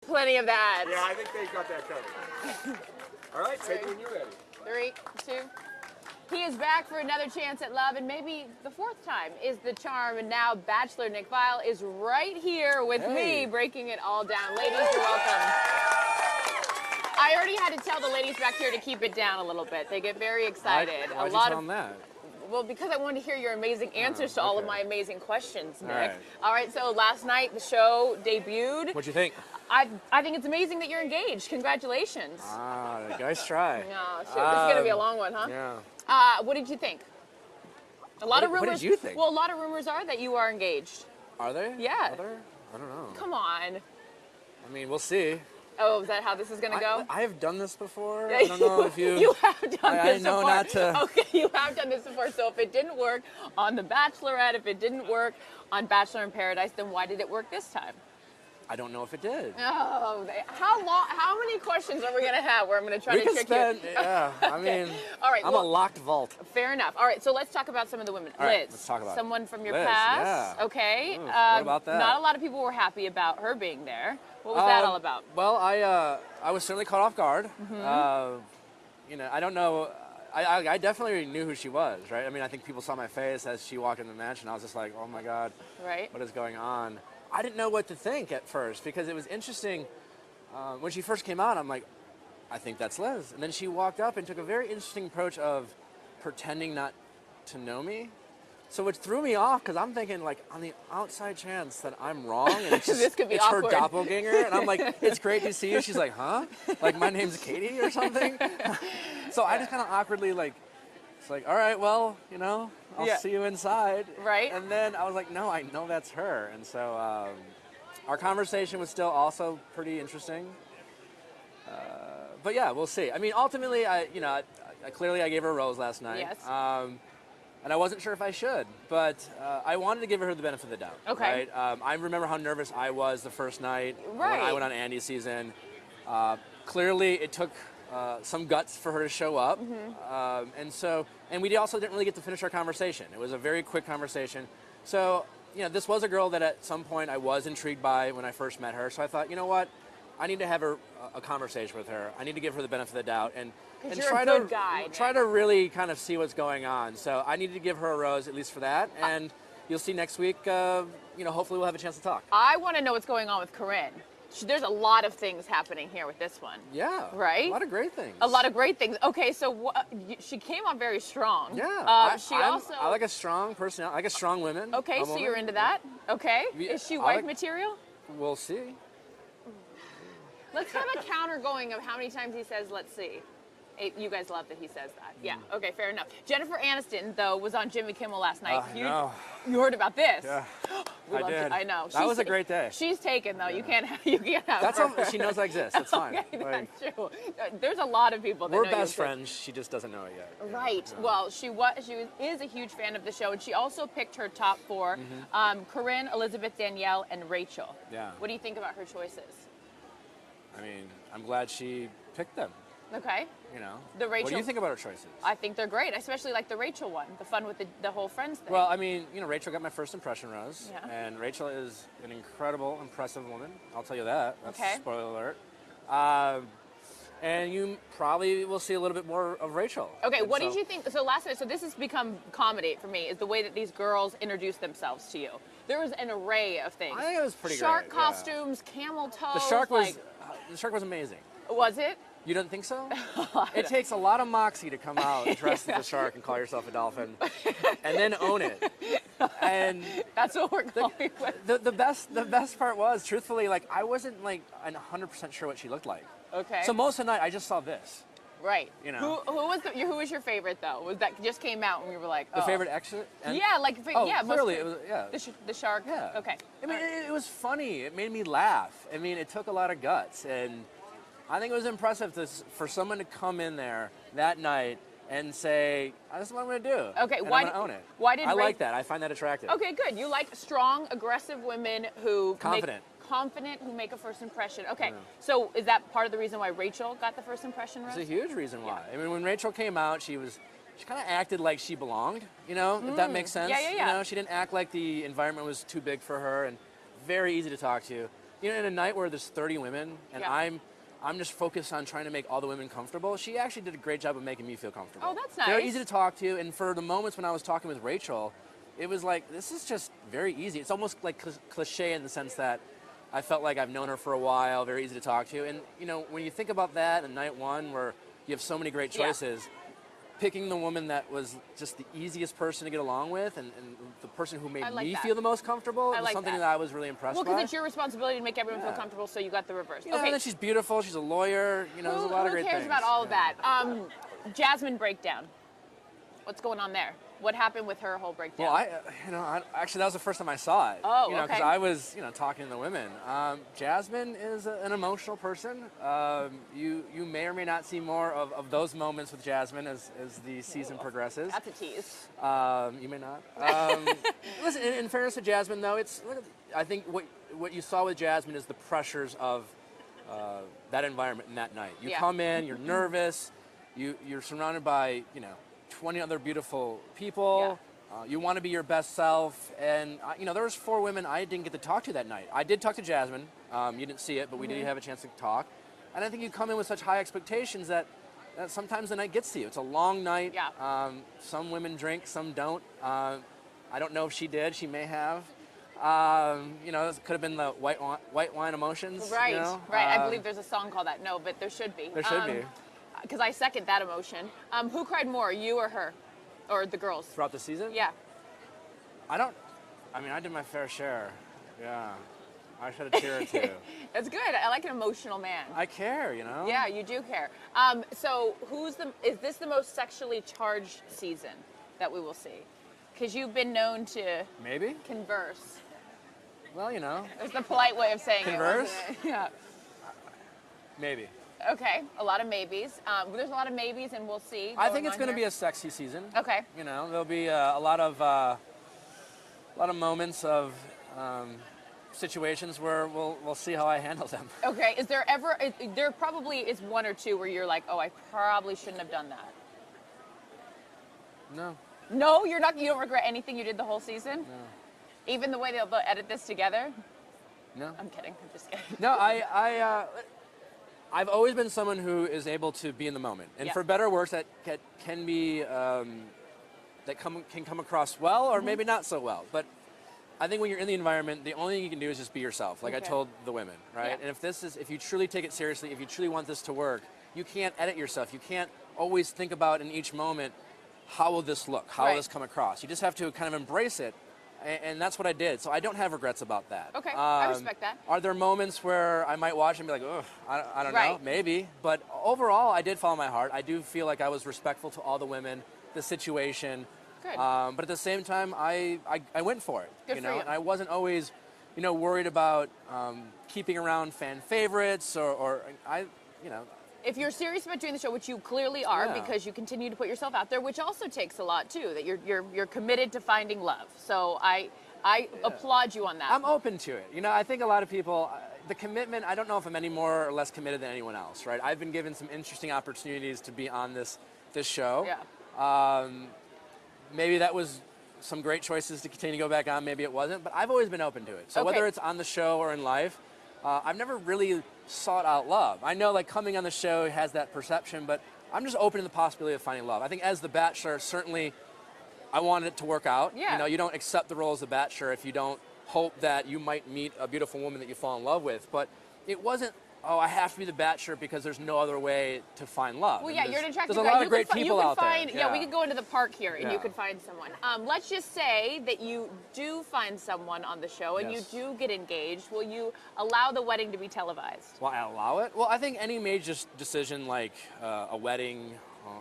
Plenty of that. Yeah, I think they got that covered. All right, take it when you're ready. 3, 2. He is back for another chance at love, and maybe the fourth time is the charm. And now Bachelor Nick Viall is right here with me, breaking it all down. Ladies, you're welcome. I already had to tell the ladies back here to keep it down a little bit. They get very excited. Why'd you tell them that? Well, because I wanted to hear your amazing answers to all of my amazing questions, Nick. All right, so last night the show debuted. What'd you think? I think it's amazing that you're engaged. Congratulations. Nice try. No, shit, this is going to be a long one, huh? Yeah. What did you think? A lot of rumors. What did you think? Well, a lot of rumors are that you are engaged. Are they? Yeah. Are there? I don't know. Come on. I mean, we'll see. Oh, is that how this is going to go? I have done this before. I don't know if you... You have done this before. I know not to... Okay, you have done this before. So if it didn't work on The Bachelorette, if it didn't work on Bachelor in Paradise, then why did it work this time? I don't know if it did. Oh, how long? How many questions are we going to have where I'm going to try to trick you? Yeah, I mean, all right, I'm a locked vault. Fair enough. All right, so let's talk about some of the women. All right, Liz, let's talk about someone from your Liz, past. yeah. Okay. What about that? Not a lot of people were happy about her being there. What was that all about? Well, I was certainly caught off guard. You know, I don't know. I definitely knew who she was, right? I mean, I think people saw my face as she walked in the mansion. I was just like, oh my God, what is going on? I didn't know what to think at first because it was interesting. When she first came out, I'm like, I think that's Liz. And then she walked up and took a very interesting approach of pretending not to know me. So it threw me off because I'm thinking, like, on the outside chance that I'm wrong and it's, just, this could be it's awkward. her doppelganger. And I'm like, it's great to see you. She's like, huh? Like, my name's Katie or something? So I just kind of awkwardly, like, it's like, all right, well, you know, I'll see you inside. Right. And then I was like, no, I know that's her. And so our conversation was still also pretty interesting. But yeah, we'll see. I mean, ultimately, clearly I gave her a rose last night. Yes. And I wasn't sure if I should, but I wanted to give her the benefit of the doubt. Okay. Right? I remember how nervous I was the first night when I went on Andy's season. Clearly, it took some guts for her to show up. And we also didn't really get to finish our conversation. It was a very quick conversation. So, you know, this was a girl that at some point I was intrigued by when I first met her. So I thought, you know what? I need to have a conversation with her. I need to give her the benefit of the doubt and try to really kind of see what's going on. So I needed to give her a rose at least for that. And you'll see next week, you know, hopefully we'll have a chance to talk. I want to know what's going on with Corinne. There's a lot of things happening here with this one. Yeah. Right? A lot of great things. A lot of great things. Okay, so she came off very strong. Yeah. I like a strong personality. I like a strong woman. Okay, so you're into that? Okay. Is she wife material? We'll see. Let's have a counter going of how many times he says, let's see. You guys love that he says that. Yeah, okay, fair enough. Jennifer Aniston, though, was on Jimmy Kimmel last night. You heard about this? Yeah, I did. I know. That was a great day. She's taken, though. Yeah. You can't have That's her. She knows I exist. That's fine. Okay, that's true. There's a lot of people that we're know best friends. She just doesn't know it yet. Right. No. Well, she is a huge fan of the show, and she also picked her top 4, Corinne, Elizabeth, Danielle, and Rachel. Yeah. What do you think about her choices? I mean, I'm glad she picked them. Okay. You know, the Rachel, what do you think about her choices? I think they're great. I especially like the Rachel one, the fun with the whole friends thing. Well, I mean, you know, Rachel got my first impression rose, and Rachel is an incredible, impressive woman. I'll tell you that. That's spoiler alert. And you probably will see a little bit more of Rachel. Okay, what did you think? So last night, so this has become comedy for me, is the way that these girls introduce themselves to you. There was an array of things. I think it was pretty Shark great. costumes, camel toes. The shark was amazing. Was it? You don't think so? It takes a lot of moxie to come out dressed as a shark and call yourself a dolphin, and then own it. And that's what we're going with. The best part was, truthfully, like I wasn't like 100% sure what she looked like. Okay. So most of the night I just saw this. Right. You know. Who was your favorite though? Was that just came out and we were like, the favorite exit? Yeah, like clearly it was the shark. Yeah. Okay. I mean, it was funny. It made me laugh. I mean, it took a lot of guts, and I think it was impressive for someone to come in there that night and say, "This is what I'm going to do." Okay, why I'm gonna own it? Why did I like that? I find that attractive. Okay, good. You like strong, aggressive women who confident, who make a first impression. Okay, so is that part of the reason why Rachel got the first impression? It's a huge reason why. I mean, when Rachel came out, she kind of acted like she belonged. You know, if that makes sense. Yeah. You know, she didn't act like the environment was too big for her, and very easy to talk to. you know, in a night where there's 30 women and Yeah. I'm just focused on trying to make all the women comfortable. She actually did a great job of making me feel comfortable. Oh, that's nice. They're easy to talk to, and for the moments when I was talking with Rachel, it was like, this is just very easy. It's almost like cliche in the sense that I felt like I've known her for a while, very easy to talk to. And, you know, when you think about that in night one where you have so many great choices, picking the woman that was just the easiest person to get along with and the person who made me feel the most comfortable was something that I was really impressed by. Well, because it's your responsibility to make everyone feel comfortable, so you got the reverse. You know, and then she's beautiful, she's a lawyer, you know, there's a lot of great things. Who cares about all of that? Jasmine breakdown. What's going on there? What happened with her whole breakdown? Well, actually, that was the first time I saw it. Oh, you know, okay. because I was, you know, talking to the women. Jasmine is an emotional person. You may or may not see more of those moments with Jasmine as the season progresses. That's a tease. You may not. Listen, in fairness to Jasmine, though, I think what you saw with Jasmine is the pressures of that environment in that night. You come in, you're nervous, you're surrounded by, you know, 20 other beautiful people. You want to be your best self, and you know, there was 4 women I didn't get to talk to that night. I did talk to Jasmine. You didn't see it, but we did have a chance to talk. And I think you come in with such high expectations that sometimes the night gets to you. It's a long night. Some women drink, some don't. I don't know if she did. She may have. You know, this could have been the white wine emotions. Right, you know? right. I believe there's a song called that. No, but there should be. There should be. Because I second that emotion. Who cried more, you or her? Or the girls? Throughout the season? Yeah. I did my fair share. Yeah. I shed a tear or two. That's good. I like an emotional man. I care, you know? Yeah, you do care. So is this the most sexually charged season that we will see? Because you've been known to converse. Well, you know. There's the polite way of saying converse? It, yeah. Maybe. Okay, a lot of maybes. There's a lot of maybes, and we'll see. I think it's going to be a sexy season. Okay. You know, there'll be a lot of moments of situations where we'll see how I handle them. Okay. Is there ever? There probably is one or two where you're like, oh, I probably shouldn't have done that. No. No, you're not. You don't regret anything you did the whole season. No. Even the way they'll edit this together. No. I'm kidding. I'm just kidding. No, I've always been someone who is able to be in the moment, and for better or worse, that can be can come across well, or maybe not so well. But I think when you're in the environment, the only thing you can do is just be yourself, like I told the women, right? And if you truly take it seriously, if you truly want this to work, you can't edit yourself. You can't always think about in each moment, how will this look? How will this come across? You just have to kind of embrace it. And that's what I did. So I don't have regrets about that. Okay, I respect that. Are there moments where I might watch and be like, ugh, I don't know, maybe. But overall, I did follow my heart. I do feel like I was respectful to all the women, the situation. Good. But at the same time, I went for it. Good for you. And I wasn't always, worried about keeping around fan favorites or If you're serious about doing the show, which you clearly are, because you continue to put yourself out there, which also takes a lot too. That you're committed to finding love. So I applaud you on that. I'm open to it. I think a lot of people, the commitment. I don't know if I'm any more or less committed than anyone else. Right? I've been given some interesting opportunities to be on this show. Yeah. Maybe that was some great choices to continue to go back on. Maybe it wasn't, but I've always been open to it. So whether it's on the show or in life, I've never really sought out love. I know like coming on the show has that perception, but I'm just open to the possibility of finding love. I think as the Bachelor, certainly I wanted it to work out. Yeah. You don't accept the role as the Bachelor if you don't hope that you might meet a beautiful woman that you fall in love with. But it wasn't, I have to be the Bachelor because there's no other way to find love. Well, you're an attractive guy. There's a lot of great people out there. Yeah, we could go into the park here and you could find someone. Let's just say that you do find someone on the show and you do get engaged. Will you allow the wedding to be televised? Will I allow it? Well, I think any major decision like a wedding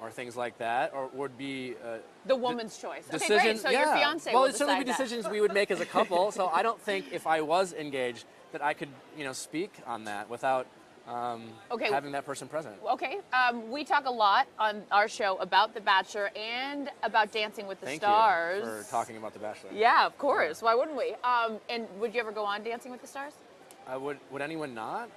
or things like that would be the woman's choice. Decisions, okay, great. So your fiance will decide it'd certainly be decisions we would make as a couple. So I don't think if I was engaged that I could, speak on that without having that person present. Okay. We talk a lot on our show about The Bachelor and about Dancing with the Stars. Thank you for talking about The Bachelor. Yeah, of course. Why wouldn't we? And would you ever go on Dancing with the Stars? Would anyone not?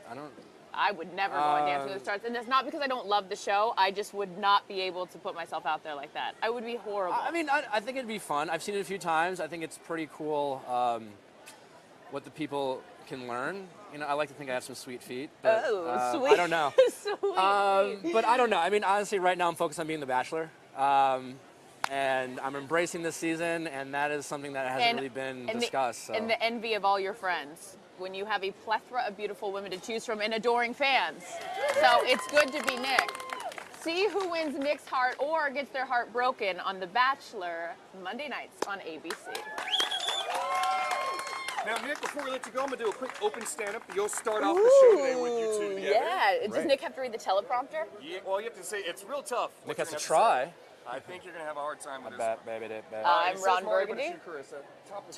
I would never go on Dancing with the Stars. And that's not because I don't love the show. I just would not be able to put myself out there like that. I would be horrible. I think it'd be fun. I've seen it a few times. I think it's pretty cool. what the people can learn. You know, I like to think I have some sweet feet. But, sweet. I don't know. Sweet. But I don't know. I mean, honestly, right now I'm focused on being the Bachelor. And I'm embracing this season, and that is something that hasn't really been discussed. And the envy of all your friends when you have a plethora of beautiful women to choose from and adoring fans. So it's good to be Nick. See who wins Nick's heart or gets their heart broken on The Bachelor, Monday nights on ABC. Now, Nick, before we let you go, I'm going to do a quick open stand-up. You'll start off the show today with you two together. Yeah. Does Nick have to read the teleprompter? Yeah, well, you have to say, it's real tough. Nick has to try. I think you're going to have a hard time with this. I bet, baby. I'm Ron Burgundy. Top